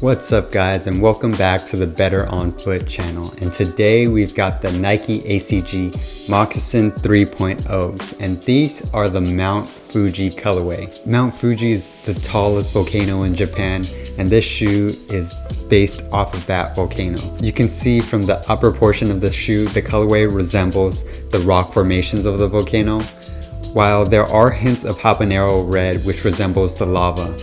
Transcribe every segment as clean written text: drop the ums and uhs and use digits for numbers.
What's up guys, and welcome back to the Better on Foot channel. And today we've got the Nike ACG Moccasin 3.0s, and these are the Mount Fuji colorway. Mount Fuji is the tallest volcano in Japan, and this shoe is based off of that volcano. You can see from the upper portion of the shoe, the colorway resembles the rock formations of the volcano, while there are hints of habanero red which resembles the lava.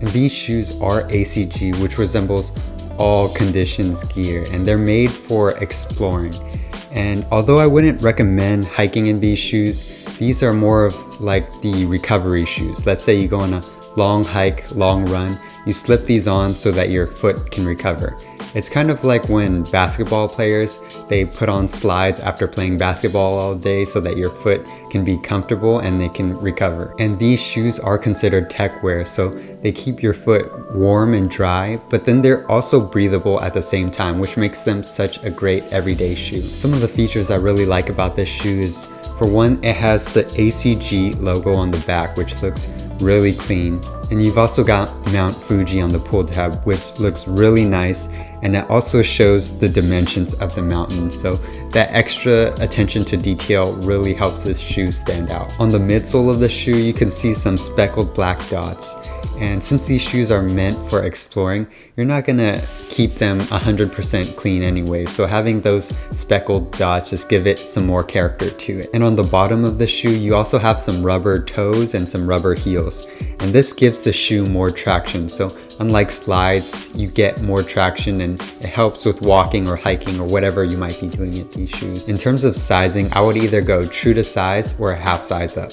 And these shoes are ACG, which resembles all conditions gear, and they're made for exploring. And although I wouldn't recommend hiking in these shoes, these are more of like the recovery shoes. Let's say you go on a long hike, long run, you slip these on so that your foot can recover. It's kind of like when basketball players, they put on slides after playing basketball all day so that your foot can be comfortable and they can recover. And these shoes are considered tech wear, so they keep your foot warm and dry, but then they're also breathable at the same time, which makes them such a great everyday shoe. Some of the features I really like about this shoe is, for one, it has the ACG logo on the back, which looks really clean. And you've also got Mount Fuji on the pull tab, which looks really nice. And it also shows the dimensions of the mountain. So that extra attention to detail really helps this shoe stand out. On the midsole of the shoe, you can see some speckled black dots. And since these shoes are meant for exploring, you're not gonna keep them 100% clean anyway. So having those speckled dots just give it some more character to it. And on the bottom of the shoe, you also have some rubber toes and some rubber heels. And this gives the shoe more traction. So unlike slides, you get more traction and it helps with walking or hiking or whatever you might be doing in these shoes. In terms of sizing, I would either go true to size or a half size up.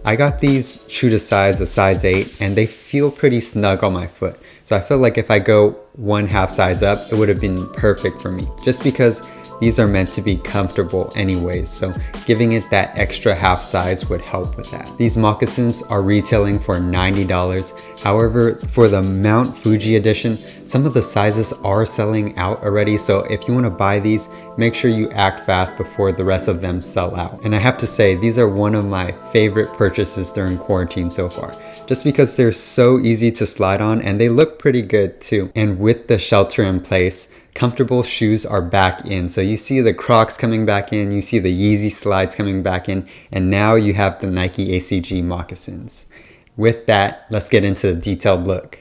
I got these true to size, a size 8, and they feel pretty snug on my foot. So I feel like if I go one half size up, it would have been perfect for me, just because these are meant to be comfortable anyways, so giving it that extra half size would help with that. These moccasins are retailing for $90. However, for the Mount Fuji edition, some of the sizes are selling out already, so if you want to buy these, make sure you act fast before the rest of them sell out. And I have to say, these are one of my favorite purchases during quarantine so far, just because they're so easy to slide on and they look pretty good too. And with the shelter in place, comfortable shoes are back in. So you see the Crocs coming back in, you see the Yeezy slides coming back in, and now you have the Nike ACG moccasins. With that, let's get into the detailed look.